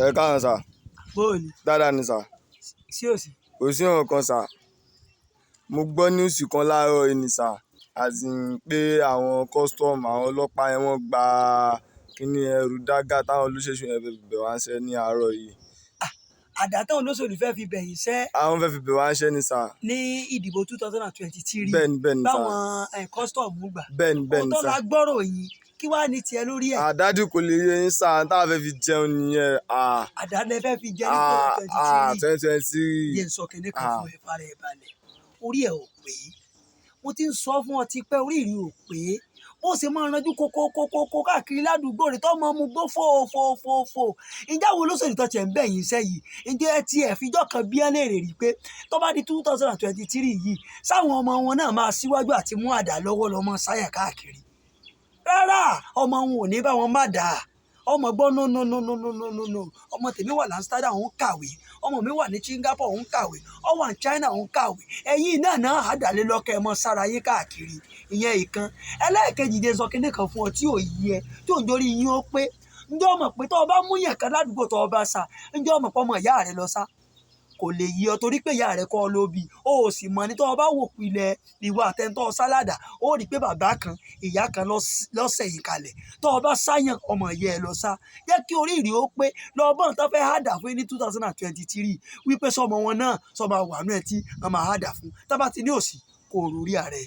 Ẹ káàárọ̀ sà. Bóòni. Dáadáa ni sà. Sí òsì. Kò sí nǹkan sà. Mo gbọ́ níwùsì kan láàárọ̀ yìí ni sà. As in pé àwọn custom àwọn ọlọ́pàá yẹn wọ́n gba kíní ẹrù dágà táwọn olóṣèlú yẹn fẹ́ fi bẹ̀ wá ń ṣẹ́ ní àárọ̀ yìí. Àdá táwọn olóṣèlú fẹ́ fi bẹ̀yìn sẹ́. Àwọn fẹ́ fi bẹ̀ wá ń ṣẹ́ ni sà. Ní ìdìbò 2023. Bẹ́ẹ̀ni bẹ́ẹ̀ni sà. Báwọn custom gbà. Bẹ́ẹ̀ni bẹ́ẹ̀ni sà. Òótọ́ la gbọ́rọ̀ yìí. Kí wàá ní tiẹ̀ lórí ẹ̀? Àdájú kò lè yé yín sà táwọn fẹ́ fi jẹun nìyẹn. Àdá lẹ fẹ́ fi jẹ ní 2023. 2023. Yé sọ kẹ́ni kan fún ẹ fara ẹ balẹ̀. Orí ẹ̀ ò pé. Mo ti ń sọ fún ọ ti pẹ́ orí ìrì ò pé. Ó sì máa ranjú kókókókókó káàkiri ládùúgbò rẹ̀ tó mọ mu gbó fòfòfòfò. Ǹjẹ́ àwọn olóṣèlú tó tiẹ̀ ń bẹ̀ yín sẹ́yìn? Ǹjẹ́ ẹ tiẹ̀ fijọ́ kan bí ẹ léèrè rí pé tó bá di 2023 yìí sáwọn ọmọ wọn náà máa síwájú àti mú àdá lọ́wọ́ lọ́mọ sáyà káàkiri? Rárá, ọmọ wọn ò ní bá wọn má dáa. Ọmọ gbọ́ no. Ọmọ tèmi wà l'Amsterdam òun kàwé. Ọmọ mi wà ní Singapore òun kàwé. Ó wà ní China òun kàwé. Ẹ̀yin náà àdàlẹ́ lọ́kẹ́ mọ́ sára yín káàkiri. Ìyẹn ìkan. Ẹlẹ́ẹ̀kejì dé sọ kíní kan fún ọ tí ò yí ẹ tí ò ń jórí yín ó pé. Ǹjẹ́ o mọ̀ pé tó o bá mú yàn kan ládùúgbò tó o bá sá? Ǹjẹ́ o mọ̀ pé ọmọ ìyá rẹ lọ sá? Kò lè yí ọ torí pé ìyá rẹ kọ́ ló bí. O ò sì mọ̀ ní tó o bá wò pilẹ̀ ìwà àtẹ̀ntọ́ sálàdà. Ó rí pé bàbá kan ìyá kan lọ́sẹ̀ yìí kalẹ̀. Tó o bá sáyàn ọmọ ìyá ẹ lọ sá. Jẹ́ kí orí ìrì ó pé lọ́bọ̀n tó fẹ́ hádà fún ní 2023 wípé sọmọ wọn náà sọmọ wà nú ẹ tí wọ́n máa hádà fún. Tá bá ti ní òsì kò rórí ààrẹ.